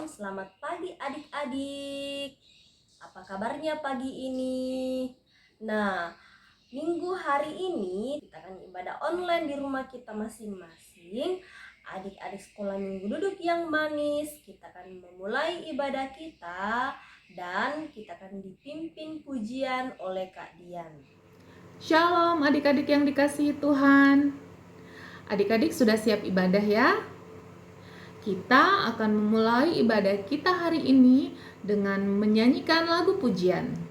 selamat pagi adik-adik. Apa kabarnya pagi ini? Nah, minggu hari ini kita akan ibadah online di rumah kita masing-masing. Adik-adik sekolah minggu duduk yang manis, kita akan memulai ibadah kita dan kita akan dipimpin pujian oleh Kak Dian. Shalom adik-adik yang dikasihi Tuhan. Adik-adik sudah siap ibadah ya? Kita akan memulai ibadah kita hari ini dengan menyanyikan lagu pujian.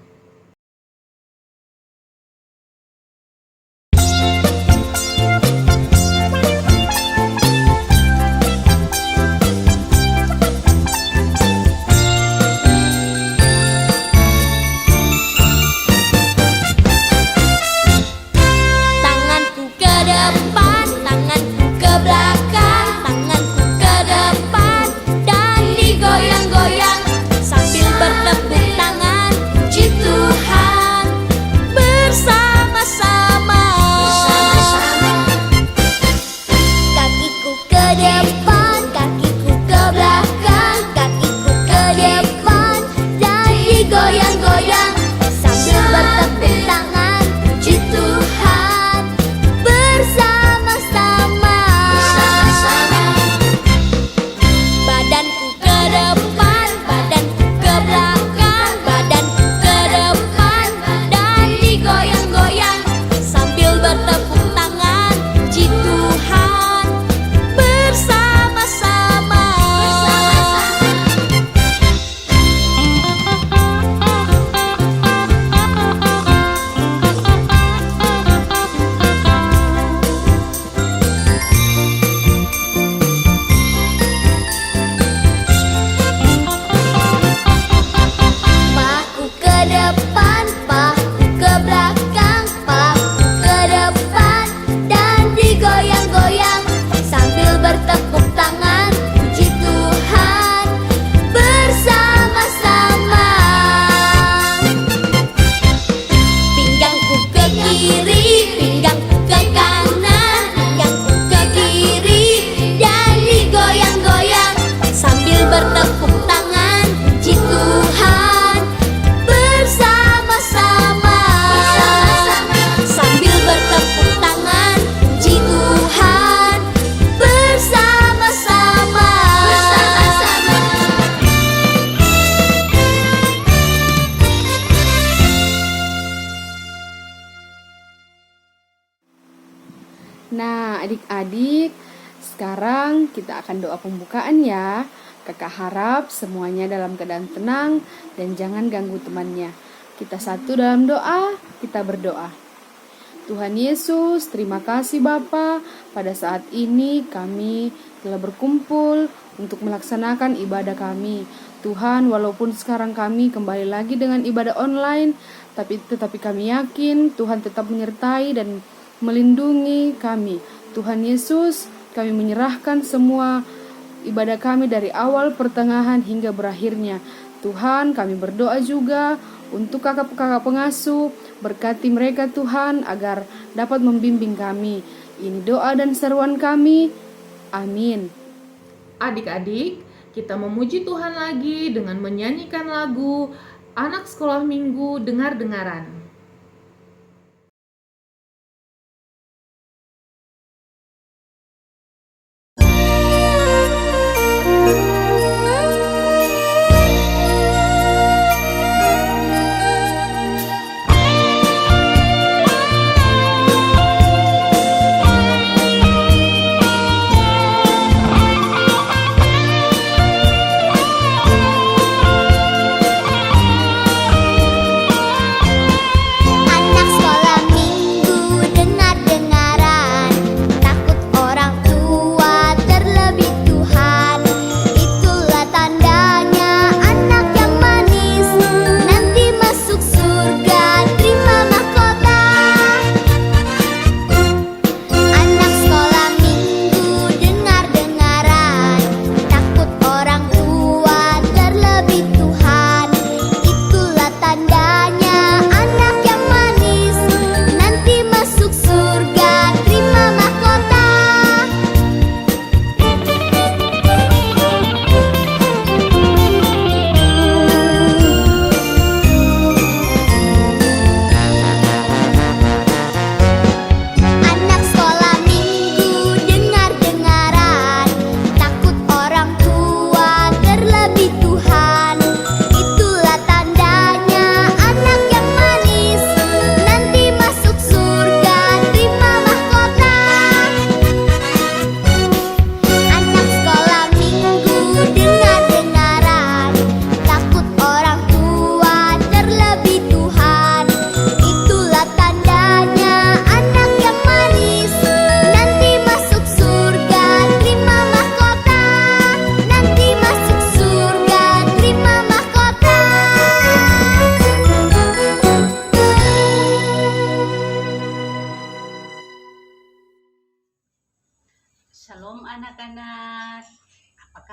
Nah, adik-adik, sekarang kita akan doa pembukaan ya. Kakak harap semuanya dalam keadaan tenang dan jangan ganggu temannya. Kita satu dalam doa, kita berdoa. Tuhan Yesus, terima kasih Bapa. Pada saat ini kami telah berkumpul untuk melaksanakan ibadah kami. Tuhan, walaupun sekarang kami kembali lagi dengan ibadah online, tetapi kami yakin Tuhan tetap menyertai dan melindungi kami. Tuhan Yesus, kami menyerahkan semua ibadah kami dari awal, pertengahan hingga berakhirnya. Tuhan, kami berdoa juga untuk kakak-kakak pengasuh, berkati mereka Tuhan agar dapat membimbing kami. Ini doa dan seruan kami. Amin. Adik-adik, kita memuji Tuhan lagi dengan menyanyikan lagu Anak Sekolah Minggu Dengar-dengaran.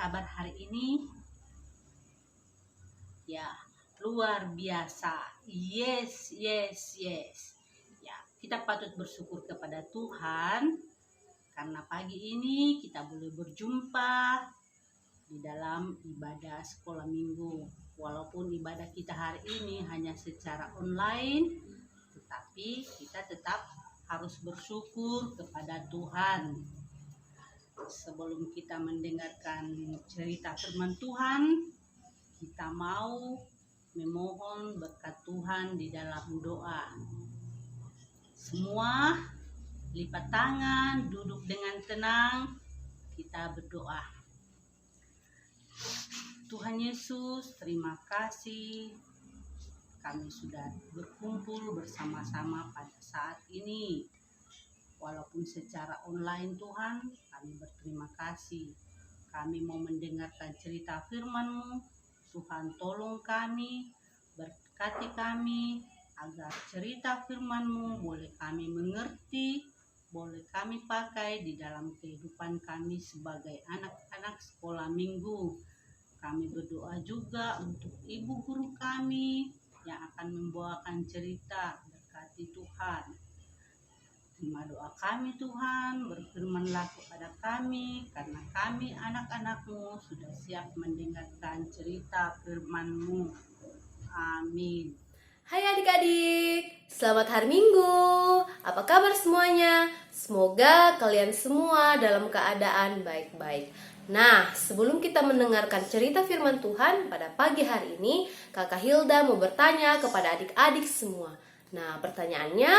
kabar hari ini? Ya, luar biasa. Yes. Ya, kita patut bersyukur kepada Tuhan karena pagi ini kita boleh berjumpa di dalam ibadah sekolah minggu. Walaupun ibadah kita hari ini hanya secara online, tetapi kita tetap harus bersyukur kepada Tuhan. Sebelum kita mendengarkan cerita firman Tuhan, kita mau memohon berkat Tuhan di dalam doa. Semua lipat tangan, duduk dengan tenang, kita berdoa. Tuhan Yesus, terima kasih kami sudah berkumpul bersama-sama pada saat ini. Walaupun secara online Tuhan, kami berterima kasih. Kami mau mendengarkan cerita firman-Mu. Tuhan tolong kami, berkati kami, agar cerita firman-Mu boleh kami mengerti, boleh kami pakai di dalam kehidupan kami sebagai anak-anak sekolah minggu. Kami berdoa juga untuk ibu guru kami yang akan membawakan cerita, berkati Tuhan. Terima doa kami Tuhan, berfirmanlah kepada kami, karena kami anak-anak-Mu sudah siap mendengarkan cerita firman-Mu. Amin. Hai adik-adik, selamat hari Minggu. Apa kabar semuanya? Semoga kalian semua dalam keadaan baik-baik. Nah, sebelum kita mendengarkan cerita firman Tuhan pada pagi hari ini, Kakak Hilda mau bertanya kepada adik-adik semua. Nah, pertanyaannya,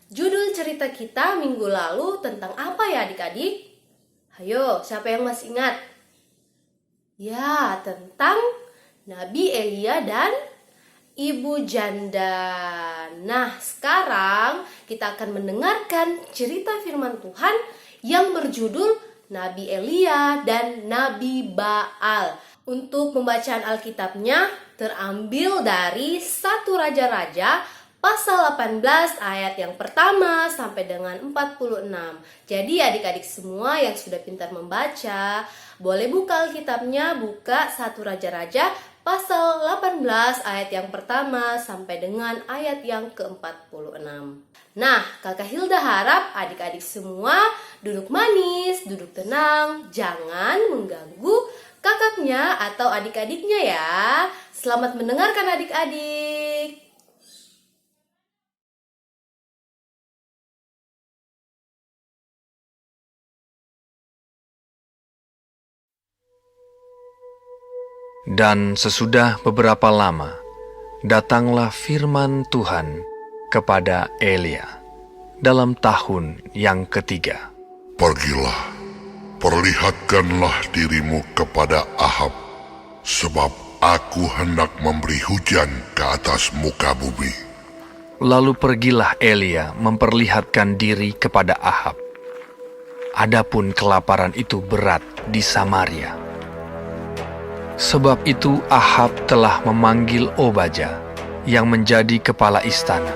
judul cerita kita minggu lalu tentang apa ya adik-adik? Ayo, siapa yang masih ingat? Ya, tentang Nabi Elia dan Ibu Janda. Nah, sekarang kita akan mendengarkan cerita firman Tuhan yang berjudul Nabi Elia dan Nabi Baal. Untuk pembacaan Alkitabnya terambil dari 1 Raja-Raja pasal 18 ayat yang pertama sampai dengan 46. Jadi adik-adik semua yang sudah pintar membaca, boleh buka Alkitabnya, buka 1 Raja-Raja pasal 18 ayat yang pertama sampai dengan ayat yang ke-46. Nah, Kakak Hilda harap adik-adik semua duduk manis, duduk tenang, jangan mengganggu kakaknya atau adik-adiknya ya. Selamat mendengarkan adik-adik. Dan sesudah beberapa lama, datanglah firman Tuhan kepada Elia dalam tahun yang ketiga. Pergilah, perlihatkanlah dirimu kepada Ahab, sebab aku hendak memberi hujan ke atas muka bumi. Lalu pergilah Elia memperlihatkan diri kepada Ahab. Adapun kelaparan itu berat di Samaria. Sebab itu Ahab telah memanggil Obaja yang menjadi kepala istana.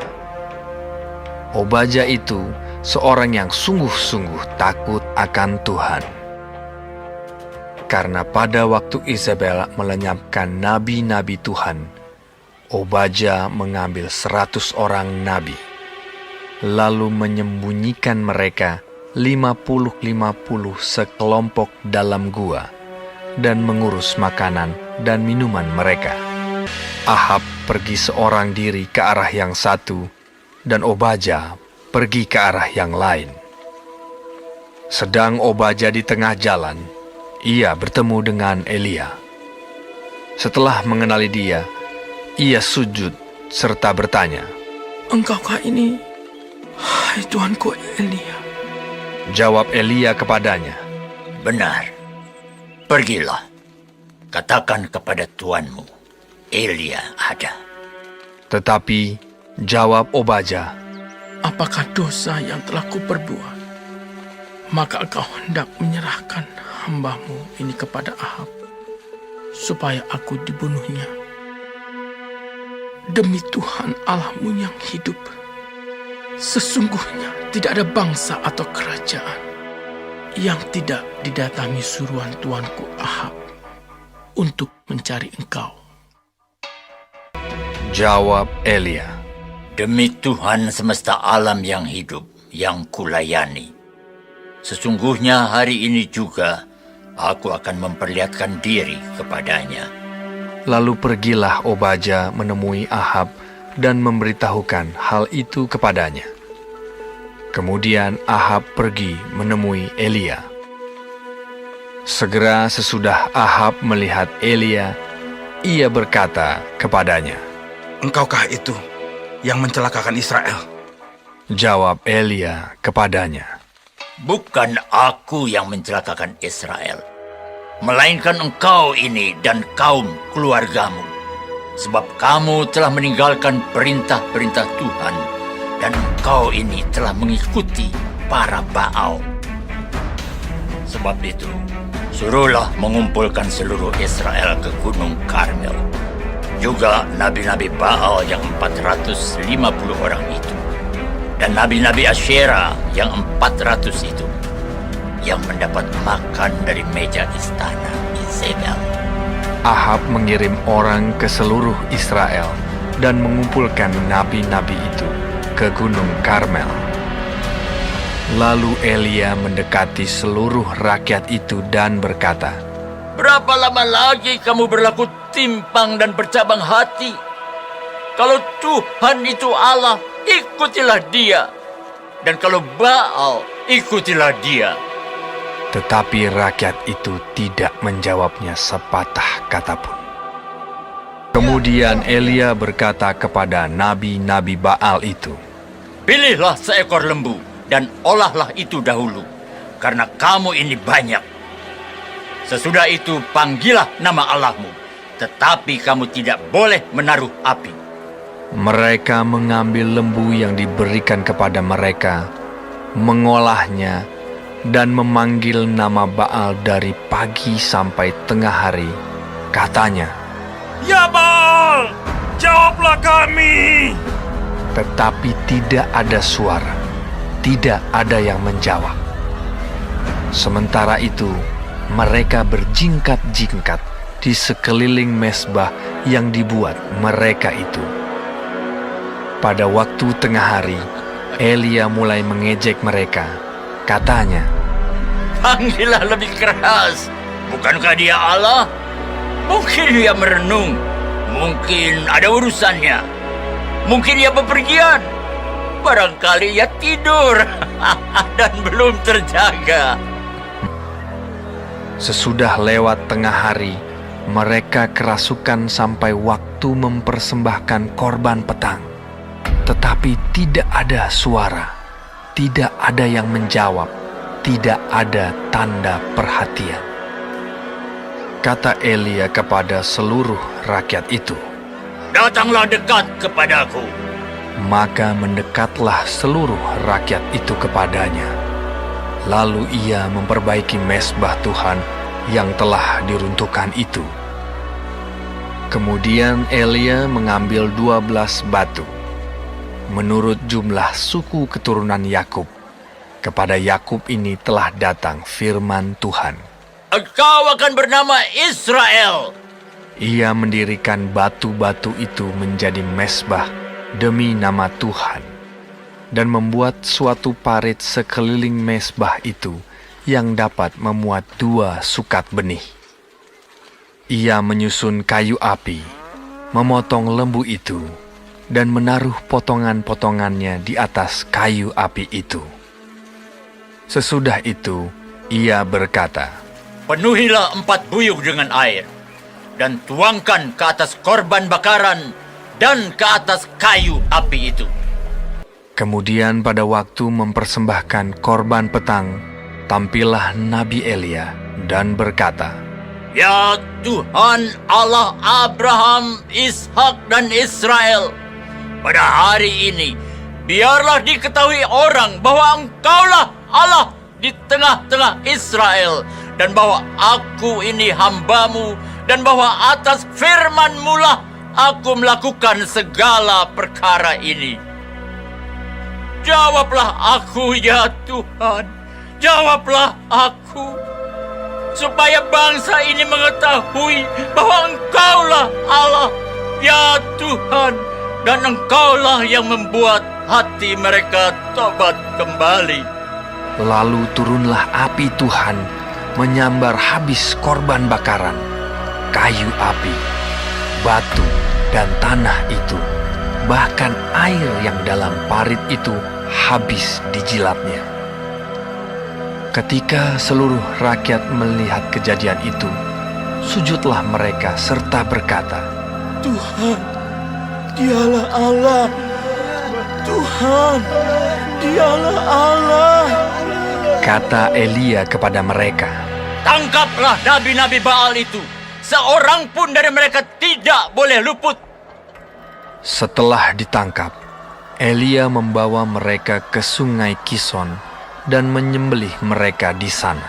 Obaja itu seorang yang sungguh-sungguh takut akan Tuhan. Karena pada waktu Izabel melenyapkan nabi-nabi Tuhan, Obaja mengambil 100 orang nabi, lalu menyembunyikan mereka 50-50 sekelompok dalam gua, dan mengurus makanan dan minuman mereka. Ahab pergi seorang diri ke arah yang satu, dan Obaja pergi ke arah yang lain. Sedang Obaja di tengah jalan, ia bertemu dengan Elia. Setelah mengenali dia, ia sujud serta bertanya, "Engkaukah ini, hai Tuanku Elia?" Jawab Elia kepadanya, "Benar. Pergilah, katakan kepada tuanmu, Elia ada." Tetapi jawab Obaja, "Apakah dosa yang telah kuperbuat? Maka engkau hendak menyerahkan hamba-Mu ini kepada Ahab, supaya aku dibunuhnya. Demi Tuhan Allah-Mu yang hidup, sesungguhnya tidak ada bangsa atau kerajaan yang tidak didatangi suruhan tuanku Ahab untuk mencari engkau. Jawab Elia, Demi Tuhan semesta alam yang hidup, yang kulayani, sesungguhnya hari ini juga aku akan memperlihatkan diri kepadanya. Lalu pergilah Obaja menemui Ahab dan memberitahukan hal itu kepadanya. Kemudian Ahab pergi menemui Elia. Segera sesudah Ahab melihat Elia, ia berkata kepadanya, Engkaukah itu yang mencelakakan Israel? Jawab Elia kepadanya, Bukan aku yang mencelakakan Israel, melainkan engkau ini dan kaum keluargamu. Sebab kamu telah meninggalkan perintah-perintah Tuhan, dan engkau ini telah mengikuti para Baal. Sebab itu, suruhlah mengumpulkan seluruh Israel ke Gunung Karmel. Juga nabi-nabi Baal yang 450 orang itu, dan nabi-nabi Asyera yang 400 itu, yang mendapat makan dari meja istana Izebel. Ahab mengirim orang ke seluruh Israel dan mengumpulkan nabi-nabi itu ke Gunung Karmel. Lalu Elia mendekati seluruh rakyat itu dan berkata, Berapa lama lagi kamu berlaku timpang dan bercabang hati? Kalau Tuhan itu Allah, ikutilah dia. Dan kalau Baal, ikutilah dia. Tetapi rakyat itu tidak menjawabnya sepatah kata pun. Kemudian Elia berkata kepada nabi-nabi Baal itu, Pilihlah seekor lembu dan olahlah itu dahulu, karena kamu ini banyak. Sesudah itu panggillah nama Allahmu, tetapi kamu tidak boleh menaruh api. Mereka mengambil lembu yang diberikan kepada mereka, mengolahnya, dan memanggil nama Baal dari pagi sampai tengah hari. Katanya, Ya Baal, jawablah kami. tetapi tidak ada suara, tidak ada yang menjawab. Sementara itu, mereka berjingkat-jingkat di sekeliling mezbah yang dibuat mereka itu. Pada waktu tengah hari, Elia mulai mengejek mereka. Katanya, Panggillah lebih keras. Bukankah dia Allah? Mungkin dia merenung. Mungkin ada urusannya. Mungkin dia bepergian. Barangkali ia tidur dan belum terjaga. sesudah lewat tengah hari, mereka kerasukan sampai waktu mempersembahkan korban petang. Tetapi tidak ada suara, tidak ada yang menjawab, tidak ada tanda perhatian. Kata Elia kepada seluruh rakyat itu, Datanglah dekat kepadaku. maka mendekatlah seluruh rakyat itu kepadanya. Lalu ia memperbaiki mezbah Tuhan yang telah diruntuhkan itu. Kemudian Elia mengambil 12 batu, menurut jumlah suku keturunan Yakub. Kepada Yakub ini telah datang firman Tuhan. Engkau akan bernama Israel. Ia mendirikan batu-batu itu menjadi mezbah demi nama Tuhan, dan membuat suatu parit sekeliling mezbah itu yang dapat memuat 2 sukat benih. Ia menyusun kayu api, memotong lembu itu, dan menaruh potongan-potongannya di atas kayu api itu. Sesudah itu, ia berkata, Penuhilah 4 buyung dengan air, dan tuangkan ke atas korban bakaran dan ke atas kayu api itu. Kemudian pada waktu mempersembahkan korban petang, tampillah Nabi Elia dan berkata, Ya Tuhan Allah Abraham, Ishak dan Israel, pada hari ini biarlah diketahui orang bahwa Engkaulah Allah di tengah-tengah Israel, dan bahwa aku ini hamba-Mu, dan bahwa atas firman-Mu lah aku melakukan segala perkara ini. Jawablah aku, ya Tuhan, jawablah aku, supaya bangsa ini mengetahui bahwa Engkaulah Allah, ya Tuhan, dan Engkaulah yang membuat hati mereka tobat kembali. Lalu turunlah api Tuhan menyambar habis korban bakaran, kayu api, batu, dan tanah itu. Bahkan air yang dalam parit itu habis dijilatnya. Ketika seluruh rakyat melihat kejadian itu, sujudlah mereka serta berkata, Tuhan, Dialah Allah. Tuhan, Dialah Allah. Kata Elia kepada mereka, Tangkaplah nabi-nabi Baal itu. Seorang pun dari mereka tidak boleh luput. Setelah ditangkap, Elia membawa mereka ke sungai Kison dan menyembelih mereka di sana.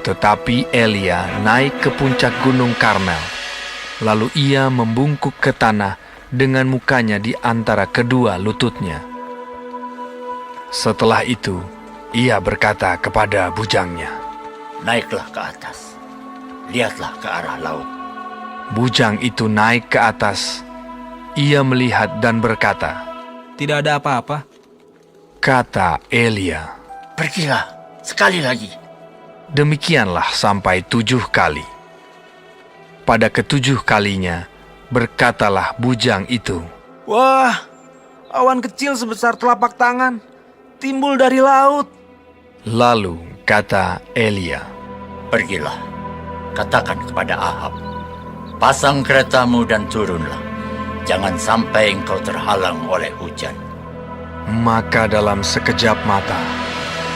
Tetapi Elia naik ke puncak gunung Karmel, lalu ia membungkuk ke tanah dengan mukanya di antara kedua lututnya. Setelah itu, ia berkata kepada bujangnya, Naiklah ke atas, lihatlah ke arah laut. Bujang itu naik ke atas. Ia melihat dan berkata, Tidak ada apa-apa. Kata Elia, Pergilah sekali lagi. demikianlah sampai 7 kali. Pada ke-7 kalinya, berkatalah bujang itu, Wah, awan kecil sebesar telapak tangan timbul dari laut. Lalu kata Elia, Pergilah, katakan kepada Ahab, pasang keretamu dan turunlah. Jangan sampai engkau terhalang oleh hujan. Maka dalam sekejap mata,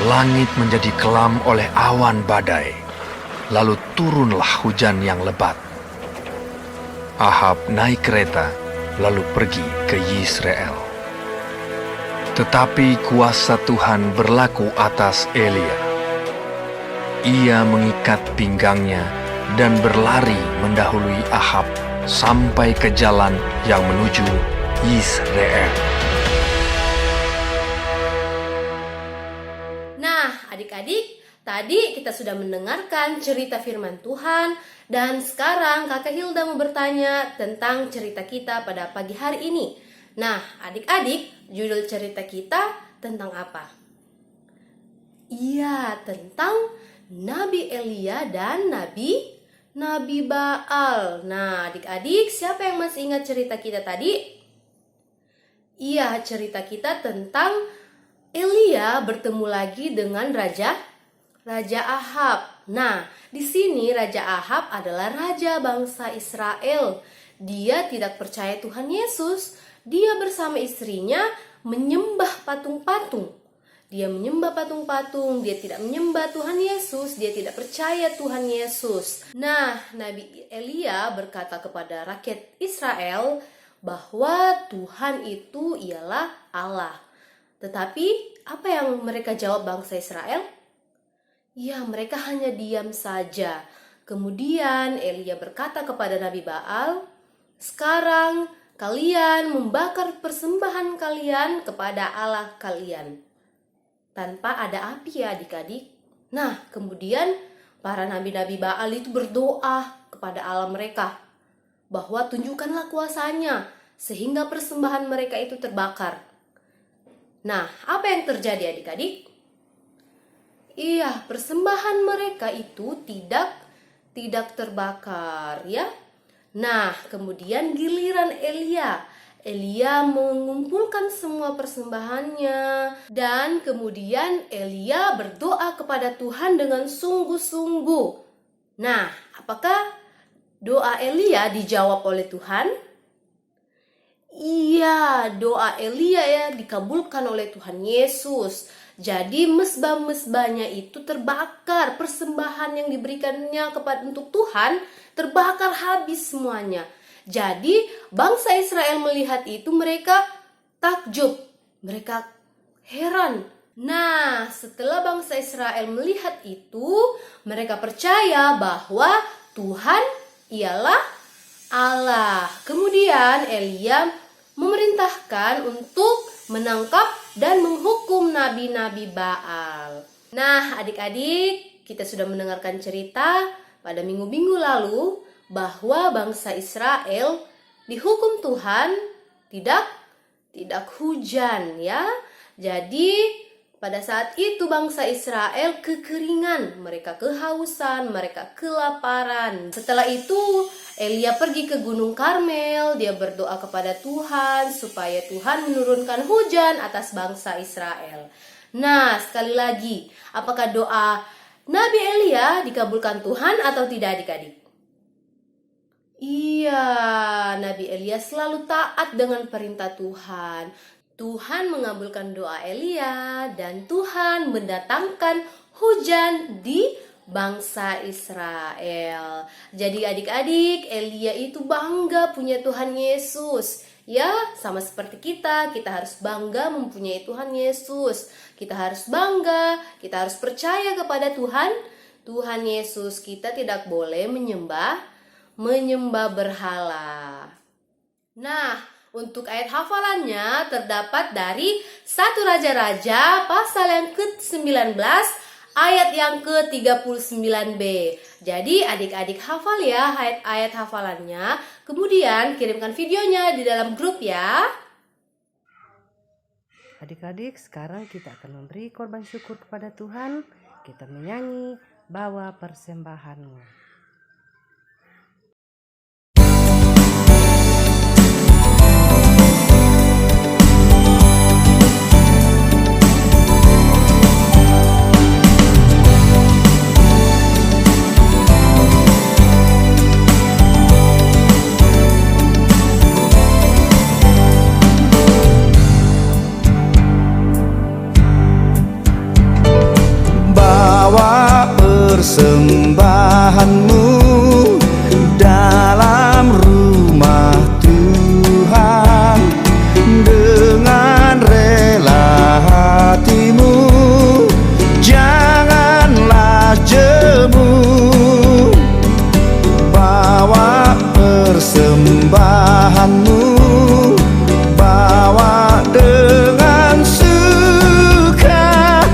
langit menjadi kelam oleh awan badai. Lalu turunlah hujan yang lebat. Ahab naik kereta, lalu pergi ke Yisrael. Tetapi kuasa Tuhan berlaku atas Elia. Ia mengikat pinggangnya dan berlari mendahului Ahab sampai ke jalan yang menuju Yisrael. Nah, adik-adik, tadi kita sudah mendengarkan cerita firman Tuhan dan sekarang Kakak Hilda mau bertanya tentang cerita kita pada pagi hari ini. Nah, adik-adik, judul cerita kita tentang apa? Iya, tentang Nabi Elia dan Nabi Baal. Nah, adik-adik, siapa yang masih ingat cerita kita tadi? Iya, cerita kita tentang Elia bertemu lagi dengan Raja Ahab. Nah, di sini Raja Ahab adalah raja bangsa Israel. Dia tidak percaya Tuhan Yesus. Dia bersama istrinya menyembah patung-patung. Dia menyembah patung-patung, dia tidak menyembah Tuhan Yesus, dia tidak percaya Tuhan Yesus. Nah, Nabi Elia berkata kepada rakyat Israel bahwa Tuhan itu ialah Allah. Tetapi apa yang mereka jawab bangsa Israel? Ya, mereka hanya diam saja. Kemudian Elia berkata kepada Nabi Baal, sekarang kalian membakar persembahan kalian kepada Allah kalian. Tanpa ada api ya adik-adik. Nah, kemudian para nabi-nabi Baal itu berdoa kepada Allah mereka bahwa tunjukkanlah kuasanya sehingga persembahan mereka itu terbakar. Nah, apa yang terjadi adik-adik? Iya, persembahan mereka itu tidak terbakar ya. Nah, kemudian giliran Elia mengumpulkan semua persembahannya dan kemudian Elia berdoa kepada Tuhan dengan sungguh-sungguh. Nah, apakah doa Elia dijawab oleh Tuhan? Iya, doa Elia ya dikabulkan oleh Tuhan Yesus. Jadi mezbah-mezbahnya itu terbakar, persembahan yang diberikannya untuk Tuhan terbakar habis semuanya. Jadi bangsa Israel melihat itu mereka takjub, mereka heran. Nah, setelah bangsa Israel melihat itu, mereka percaya bahwa Tuhan ialah Allah. Kemudian Elia memerintahkan untuk menangkap dan menghukum nabi-nabi Baal. Nah, adik-adik, kita sudah mendengarkan cerita pada minggu-minggu lalu bahwa bangsa Israel dihukum Tuhan tidak hujan ya. Jadi pada saat itu bangsa Israel kekeringan, mereka kehausan, mereka kelaparan. Setelah itu Elia pergi ke Gunung Karmel, dia berdoa kepada Tuhan supaya Tuhan menurunkan hujan atas bangsa Israel. Nah, sekali lagi, apakah doa Nabi Elia dikabulkan Tuhan atau tidak adik-adik? Iya, Nabi Elia selalu taat dengan perintah Tuhan. Tuhan mengabulkan doa Elia dan Tuhan mendatangkan hujan di bangsa Israel. Jadi adik-adik, Elia itu bangga punya Tuhan Yesus. Ya, sama seperti kita harus bangga mempunyai Tuhan Yesus. Kita harus bangga, kita harus percaya kepada Tuhan Yesus. Kita tidak boleh menyembah berhala. Nah, untuk ayat hafalannya terdapat dari 1 Raja-Raja pasal yang ke-19 ayat yang ke-39b. Jadi adik-adik hafal ya ayat hafalannya. Kemudian kirimkan videonya di dalam grup ya. Adik-adik, sekarang kita akan memberi korban syukur kepada Tuhan. Kita menyanyi Bawa Persembahanmu. Persembahanmu dalam rumah Tuhan, dengan rela hatimu, janganlah jemu. Bawa persembahanmu, bawa dengan suka,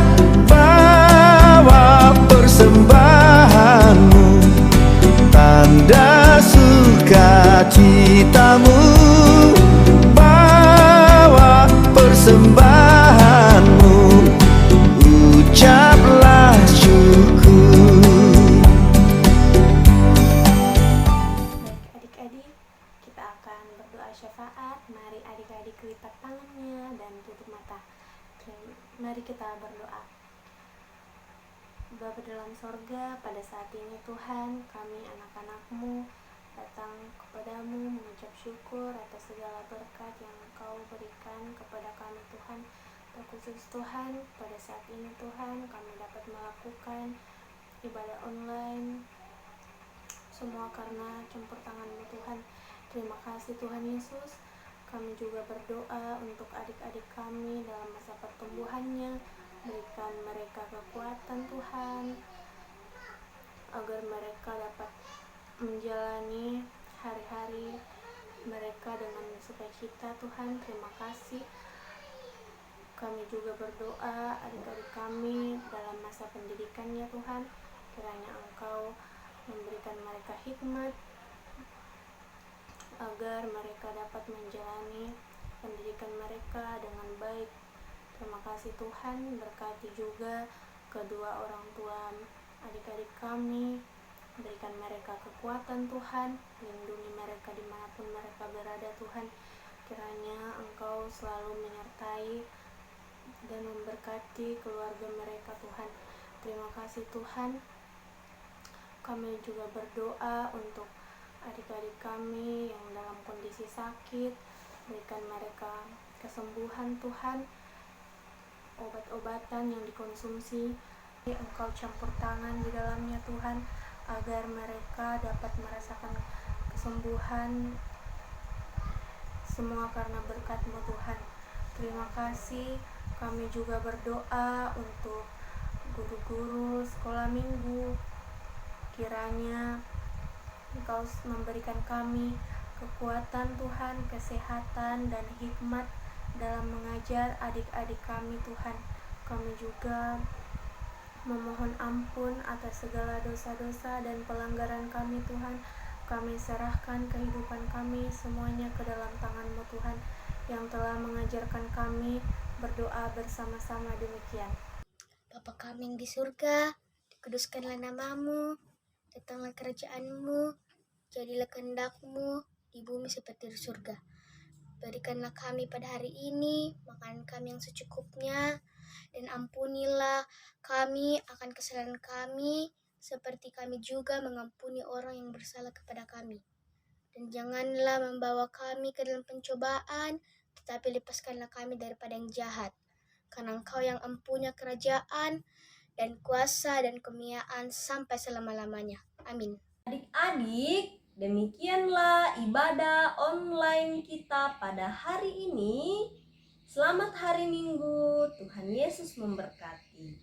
bawa persembahanmu, tanda sukacitamu. Bawa persembahanmu, ucaplah syukur. Baik adik-adik, kita akan berdoa syafaat. Mari adik-adik lipat tangannya dan tutup mata. Mari kita berdoa. Bapa dalam sorga, pada saat ini Tuhan, kami anak-anak-Mu datang kepadamu mengucap syukur atas segala berkat yang Engkau berikan kepada kami Tuhan. Terkhusus Tuhan, pada saat ini Tuhan, kami dapat melakukan ibadah online, semua karena campur tangan-Mu Tuhan. Terima kasih Tuhan Yesus. Kami juga berdoa untuk adik-adik kami dalam masa pertumbuhannya. Berikan mereka kekuatan Tuhan, agar mereka dapat menjalani hari-hari mereka dengan sukacita Tuhan. Terima kasih. Kami juga berdoa adik-adik kami dalam masa pendidikannya Tuhan. Kiranya Engkau memberikan mereka hikmat agar mereka dapat menjalani pendidikan mereka dengan baik. Terima kasih Tuhan, berkati juga kedua orang tua adik-adik kami, berikan mereka kekuatan Tuhan, lindungi mereka dimanapun mereka berada Tuhan. Kiranya Engkau selalu menyertai dan memberkati keluarga mereka Tuhan. Terima kasih Tuhan. Kami juga berdoa untuk adik-adik kami yang dalam kondisi sakit, berikan mereka kesembuhan Tuhan. Obat-obatan yang dikonsumsi, Engkau campur tangan di dalamnya Tuhan, agar mereka dapat merasakan kesembuhan, semua karena berkat-Mu Tuhan. Terima kasih. Kami juga berdoa untuk guru-guru sekolah minggu. Kiranya Engkau memberikan kami kekuatan Tuhan, kesehatan dan hikmat dalam mengajar adik-adik kami Tuhan. Kami juga memohon ampun atas segala dosa-dosa dan pelanggaran kami Tuhan. Kami serahkan kehidupan kami semuanya ke dalam tangan-Mu Tuhan, yang telah mengajarkan kami berdoa bersama-sama demikian. Bapa kami yang di surga, dikuduskanlah nama-Mu, datanglah kerajaan-Mu, jadilah kehendak-Mu di bumi seperti di surga. Berikanlah kami pada hari ini makanan kami yang secukupnya, dan ampunilah kami akan kesalahan kami, seperti kami juga mengampuni orang yang bersalah kepada kami. Dan janganlah membawa kami ke dalam pencobaan, tetapi lepaskanlah kami daripada yang jahat. Karena Engkau yang empunya kerajaan, dan kuasa, dan kemuliaan sampai selama-lamanya. Amin. Adik-adik, demikianlah ibadah online kita pada hari ini. Selamat hari Minggu, Tuhan Yesus memberkati.